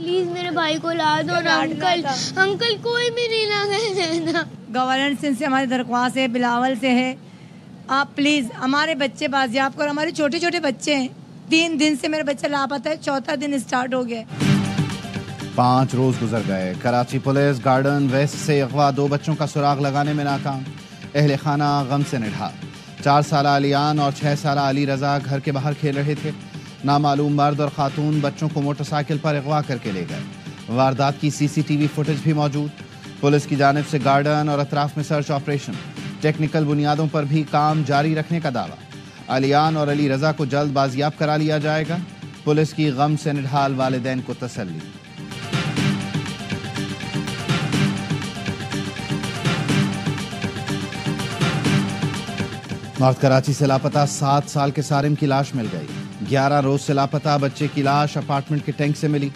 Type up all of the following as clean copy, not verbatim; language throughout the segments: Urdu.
پلیز میرے بھائی کو لا دو نا انکل کوئی بھی نہیں لا گئے نا. گورنر سے ہماری درخواست ہے، بلاول سے ہے، آپ پلیز ہمارے بچے بازیاب کرو. ہمارے چھوٹے چھوٹے بچے ہیں، 3 دن سے میرے بچہ لاپتہ ہے، 4تھا دن اسٹارٹ ہو گیا. 5 روز گزر گئے. کراچی پولیس گارڈن ویسٹ سے اغوا 2 بچوں کا سراغ لگانے میں ناکام. اہل خانہ غم سے نڈھا. 4 سالہ علیان اور 6 سالہ علی رضا گھر کے باہر کھیل رہے تھے. نامعلوم مرد اور خاتون بچوں کو موٹر سائیکل پر اغوا کر کے لے گئے. واردات کی CCTV فوٹیج بھی موجود. پولیس کی جانب سے گارڈن اور اطراف میں سرچ آپریشن. ٹیکنیکل بنیادوں پر بھی کام جاری رکھنے کا دعویٰ. علیان اور علی رضا کو جلد بازیاب کرا لیا جائے گا. پولیس کی غم سے نڈھال والدین کو تسلی. نارتھ کراچی سے لاپتہ 7 سال کے سارم کی لاش مل گئی. 11 روز سے لاپتہ بچے کی لاش اپارٹمنٹ کے ٹینک سے ملی.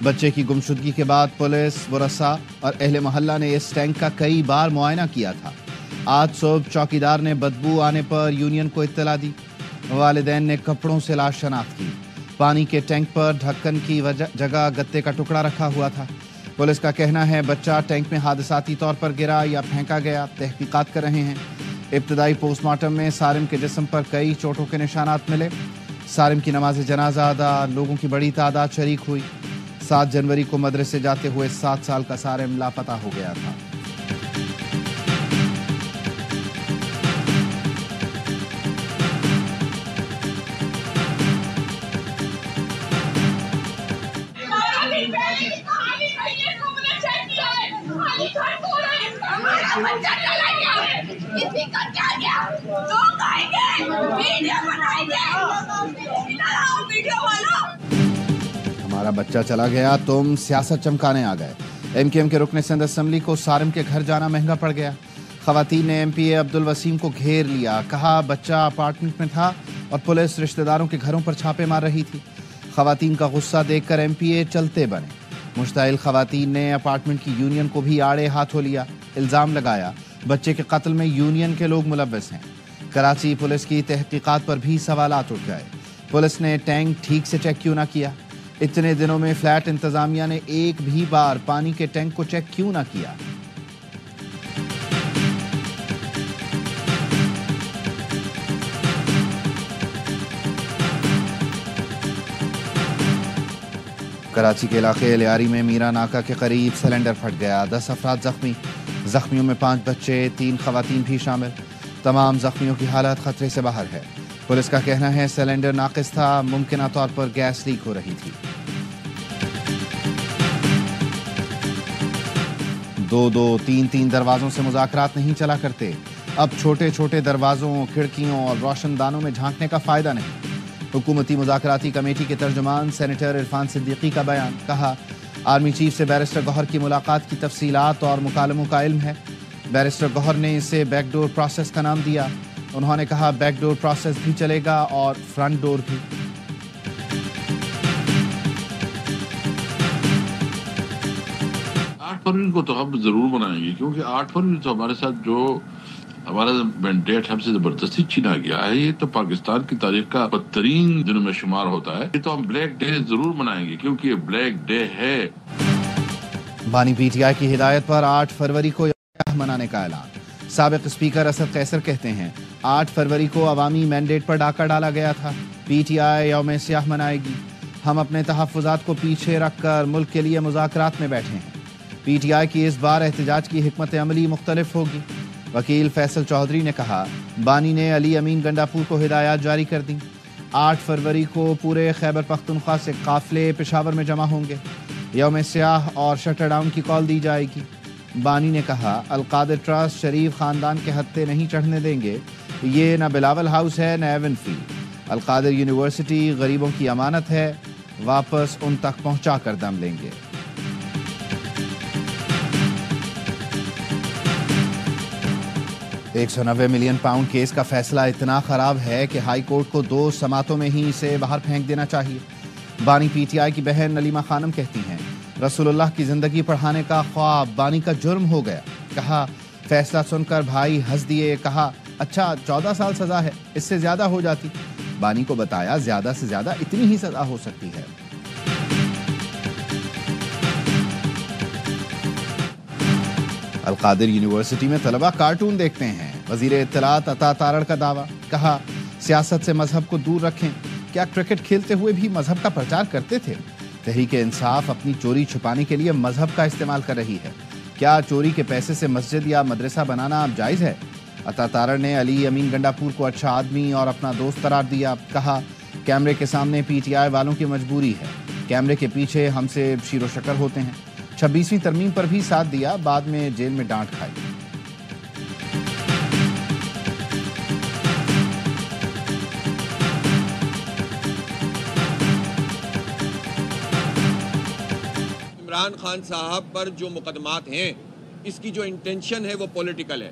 بچے کی گمشدگی کے بعد پولیس، ورثاء اور اہل محلہ نے اس ٹینک کا کئی بار معائنہ کیا تھا. آج صبح چوکیدار نے بدبو آنے پر یونین کو اطلاع دی. والدین نے کپڑوں سے لاش شناخت کی. پانی کے ٹینک پر ڈھکن کی جگہ گتے کا ٹکڑا رکھا ہوا تھا. پولیس کا کہنا ہے بچہ ٹینک میں حادثاتی طور پر گرا یا پھینکا گیا. تحقیقات کر رہے ہیں. ابتدائی پوسٹ مارٹم میں سارم کے جسم پر کئی چوٹوں کے نشانات ملے. سارم کی نماز جنازہ ادا، لوگوں کی بڑی تعداد شریک ہوئی. 7 جنوری کو مدرسے جاتے ہوئے 7 سال کا سارم لاپتہ ہو گیا تھا. ہمارا بچہ چلا گیا، تم سیاست چمکانے آ گئے. MKM کے رکن سندھ اسمبلی کو سارم کے گھر جانا مہنگا پڑ گیا. خواتین نے MPA عبدالوسیم کو گھیر لیا. کہا بچہ اپارٹمنٹ میں تھا اور پولیس رشتہ داروں کے گھروں پر چھاپے مار رہی تھی. خواتین کا غصہ دیکھ کر MPA چلتے بنے. مشتعل خواتین نے اپارٹمنٹ کی یونین کو بھی آڑے ہاتھوں لیا. الزام لگایا بچے کے قتل میں یونین کے لوگ ملوث ہیں. کراچی پولیس کی تحقیقات پر بھی سوالات اٹھ گئے. پولیس نے ٹینک ٹھیک سے چیک کیوں نہ کیا؟ اتنے دنوں میں فلیٹ انتظامیہ نے ایک بھی بار پانی کے ٹینک کو چیک کیوں نہ کیا؟ کراچی کے علاقے لیاری میں میرا ناکا کے قریب سلنڈر پھٹ گیا. 10 افراد زخمی. زخمیوں میں 5 بچے، 3 خواتین بھی شامل. تمام زخمیوں کی حالت خطرے سے باہر ہے. پولیس کا کہنا ہے سلنڈر ناقص تھا، ممکنہ طور پر گیس لیک ہو رہی تھی. 2-2 3-3 دروازوں سے مذاکرات نہیں چلا کرتے. اب چھوٹے چھوٹے دروازوں، کھڑکیوں اور روشن دانوں میں جھانکنے کا فائدہ نہیں. حکومتی مذاکراتی کمیٹی کے ترجمان سینیٹر عرفان صدیقی کا بیان. کہا آرمی چیف سے بیرسٹر گوہر کی ملاقات کی تفصیلات اور مکالموں کا علم ہے. بیرسٹر گوہر نے اسے بیک ڈور پروسیس کا نام دیا. انہوں نے کہا بیک ڈور پروسیس بھی چلے گا اور فرنٹ ڈور بھی. 8 فروری کو تو ہم ضرور منائیں گے، کیونکہ 8 فروری تو ہمارے ساتھ جو ہمارا مینڈیٹ ہم سے زبردستی چھینا گیا ہے، یہ تو پاکستان کی تاریخ کا بدترین دنوں میں شمار ہوتا ہے. یہ تو ہم بلیک ڈے ضرور منائیں گے کیونکہ یہ بلیک ڈے ہے. بانی PTI کی ہدایت پر 8 فروری کو منانے کا اعلان. سابق اسپیکر اسد قیصر کہتے ہیں 8 فروری کو عوامی مینڈیٹ پر ڈاکہ ڈالا گیا تھا. PTI یوم سیاہ منائے گی. ہم اپنے تحفظات کو پیچھے رکھ کر ملک کے لیے مذاکرات میں بیٹھے ہیں. PTI کی اس بار احتجاج کی حکمت عملی مختلف ہوگی. وکیل فیصل چودھری نے کہا بانی نے علی امین گنڈاپور کو ہدایات جاری کر دیں. 8 فروری کو پورے خیبر پختونخوا سے قافلے پشاور میں جمع ہوں گے. یوم سیاہ اور شٹر ڈاؤن کی کال دی جائے گی. بانی نے کہا القادر ٹرسٹ شریف خاندان کے ہتھے نہیں چڑھنے دیں گے. یہ نہ بلاول ہاؤس ہے نہ ایون فیلڈ. القادر یونیورسٹی غریبوں کی امانت ہے، واپس ان تک پہنچا کر دم لیں گے. £190 ملین کیس کا فیصلہ اتنا خراب ہے کہ ہائی کورٹ کو 2 سماعتوں میں ہی اسے باہر پھینک دینا چاہیے. بانی PTI کی بہن نلیمہ خانم کہتی ہیں رسول اللہ کی زندگی پڑھانے کا خواب بانی کا جرم ہو گیا. کہا فیصلہ سن کر بھائی ہنس دیے. کہا اچھا 14 سال سزا ہے، اس سے زیادہ ہو جاتی. بانی کو بتایا زیادہ سے زیادہ اتنی ہی سزا ہو سکتی ہے. القادر یونیورسٹی میں طلبہ کارٹون دیکھتے ہیں، وزیر اطلاعات عطا تارڑ کا دعویٰ، کہا سیاست سے مذہب کو دور رکھیں، کیا کرکٹ کھیلتے ہوئے بھی مذہب کا پرچار کرتے تھے؟ تحریک انصاف اپنی چوری چھپانے کے لیے مذہب کا استعمال کر رہی ہے، کیا چوری کے پیسے سے مسجد یا مدرسہ بنانا اب جائز ہے؟ عطا تارڑ نے علی امین گنڈاپور کو اچھا آدمی اور اپنا دوست قرار دیا، کہا کیمرے کے سامنے پی ٹی آئی والوں کی مجبوری ہے، کیمرے کے پیچھے ہم سے شیر و شکر ہوتے ہیں۔ 26ویں ترمیم پر بھی ساتھ دیا، بعد میں جیل میں ڈانٹ کھائی۔ عمران خان صاحب پر جو مقدمات ہیں، اس کی جو انٹینشن ہے وہ پولیٹیکل ہے۔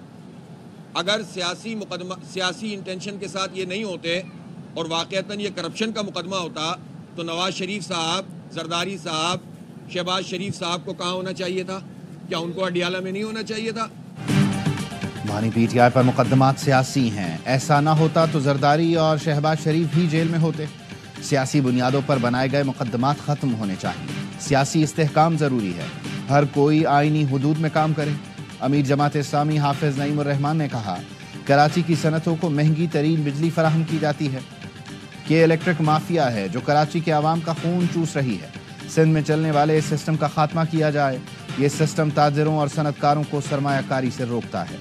اگر سیاسی انٹینشن کے ساتھ یہ نہیں ہوتے اور واقعتاً یہ کرپشن کا مقدمہ ہوتا تو نواز شریف صاحب، زرداری صاحب، شہباز شریف صاحب کو کہاں ہونا چاہیے تھا؟ کیا ان کو اڈیالہ میں نہیں ہونا چاہیے تھا؟ بانی پی ٹی آئی پر مقدمات سیاسی ہیں، ایسا نہ ہوتا تو زرداری اور شہباز شریف بھی جیل میں ہوتے۔ سیاسی بنیادوں پر بنائے گئے مقدمات ختم ہونے چاہیے، سیاسی استحکام ضروری ہے، ہر کوئی آئینی حدود میں کام کرے۔ امیر جماعت اسلامی حافظ نعیم الرحمان نے کہا کراچی کی صنعتوں کو مہنگی ترین بجلی فراہم کی جاتی ہے، یہ الیکٹرک مافیا ہے جو کراچی کے عوام کا خون چوس رہی ہے، سندھ میں چلنے والے اس سسٹم کا خاتمہ کیا جائے، یہ سسٹم تاجروں اور صنعت کاروں کو سرمایہ کاری سے روکتا ہے۔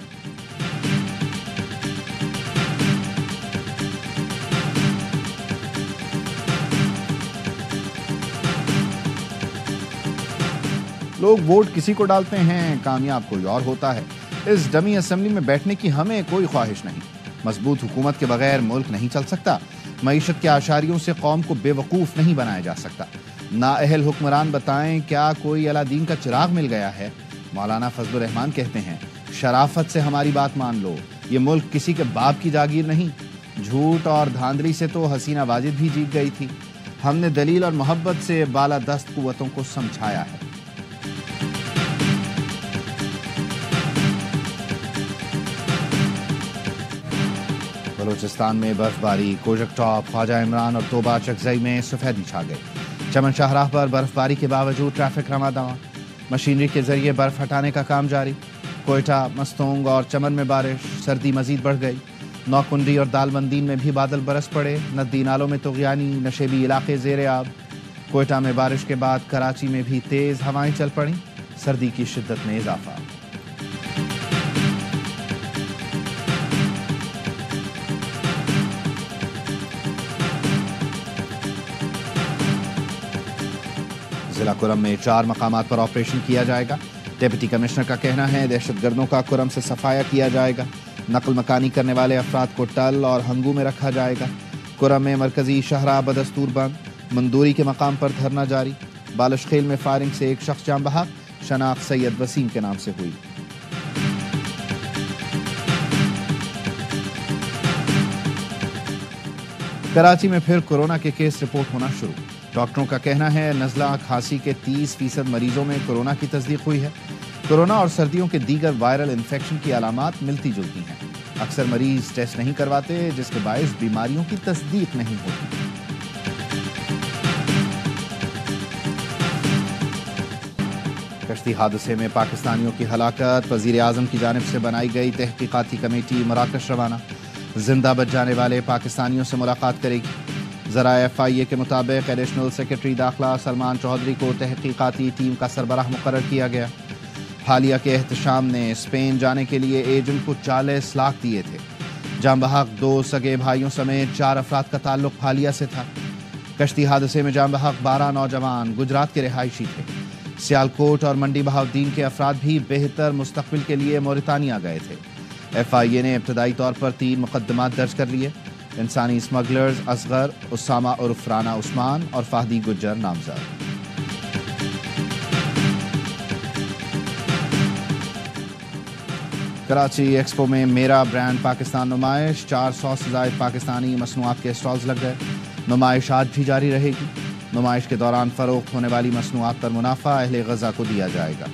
لوگ ووٹ کسی کو ڈالتے ہیں، کامیاب کوئی اور ہوتا ہے۔ اس ڈمی اسمبلی میں بیٹھنے کی ہمیں کوئی خواہش نہیں، مضبوط حکومت کے بغیر ملک نہیں چل سکتا، معیشت کے اشاریوں سے قوم کو بے وقوف نہیں بنایا جا سکتا۔ نااہل حکمران بتائیں کیا کوئی الادین کا چراغ مل گیا ہے؟ مولانا فضل الرحمان کہتے ہیں شرافت سے ہماری بات مان لو، یہ ملک کسی کے باپ کی جاگیر نہیں، جھوٹ اور دھاندلی سے تو حسینہ واجد بھی جیت گئی تھی، ہم نے دلیل اور محبت سے بالادست قوتوں کو سمجھایا ہے۔ بلوچستان میں برف باری، کوجک ٹاپ، خواجہ عمران اور توبہ چکزئی میں سفیدی چھا گئی، چمن شاہراہ پر برف باری کے باوجود ٹریفک رواں دواں، مشینری کے ذریعے برف ہٹانے کا کام جاری، کوئٹہ، مستونگ اور چمن میں بارش، سردی مزید بڑھ گئی، نوکنڈی اور دالبندین میں بھی بادل برس پڑے، ندی نالوں میں طغیانی، نشیبی علاقے زیر آب، کوئٹہ میں بارش کے بعد کراچی میں بھی تیز ہوائیں چل پڑیں، سردی کی شدت میں اضافہ۔ ضلع کرم میں 4 مقامات پر آپریشن کیا جائے گا، ڈپٹی کمشنر کا کہنا ہے دہشت گردوں کا کرم سے صفایا کیا جائے گا، نقل مکانی کرنے والے افراد کو ٹل اور ہنگو میں رکھا جائے گا، کرم میں مرکزی شاہراہ بدستور بند، مندوری کے مقام پر دھرنا جاری، بالش خیل میں فائرنگ سے ایک شخص جاں بحق، شناخت سید وسیم کے نام سے ہوئی۔ کراچی میں پھر کورونا کے کیس رپورٹ ہونا شروع، ڈاکٹروں کا کہنا ہے نزلہ کھانسی کے 30% مریضوں میں کورونا کی تصدیق ہوئی ہے۔ کورونا اور سردیوں کے دیگر وائرل انفیکشن کی علامات ملتی جلتی ہیں، اکثر مریض ٹیسٹ نہیں کرواتے جس کے باعث بیماریوں کی تصدیق نہیں ہوتی۔ کشتی حادثے میں پاکستانیوں کی ہلاکت، وزیر اعظم کی جانب سے بنائی گئی تحقیقاتی کمیٹی مراکش روانہ، زندہ بچ جانے والے پاکستانیوں سے ملاقات کرے گی۔ ذرائع FIA کے مطابق ایڈیشنل سیکرٹری داخلہ سلمان چودھری کو تحقیقاتی ٹیم کا سربراہ مقرر کیا گیا۔ حالیہ کے احتشام نے اسپین جانے کے لیے ایجنٹ کو 40 لاکھ دیے تھے۔ جاں بحق 2 سگے بھائیوں سمیت 4 افراد کا تعلق حالیہ سے تھا۔ کشتی حادثے میں جاں بحق 12 نوجوان گجرات کے رہائشی تھے۔ سیالکوٹ اور منڈی بہاؤالدین کے افراد بھی بہتر مستقبل کے لیے موریتانیہ گئے تھے۔ FIA نے ابتدائی طور پر 3 مقدمات درج کر لیے، انسانی اسمگلرز اصغر، اسامہ عرف رانا عثمان اور فہدی گجر نامزد۔ کراچی ایکسپو میں میرا برانڈ پاکستان نمائش، 400 سے زائد پاکستانی مصنوعات کے اسٹالز لگ گئے، نمائش آج بھی جاری رہے گی۔ نمائش کے دوران فروخت ہونے والی مصنوعات پر منافع اہل غزہ کو دیا جائے گا۔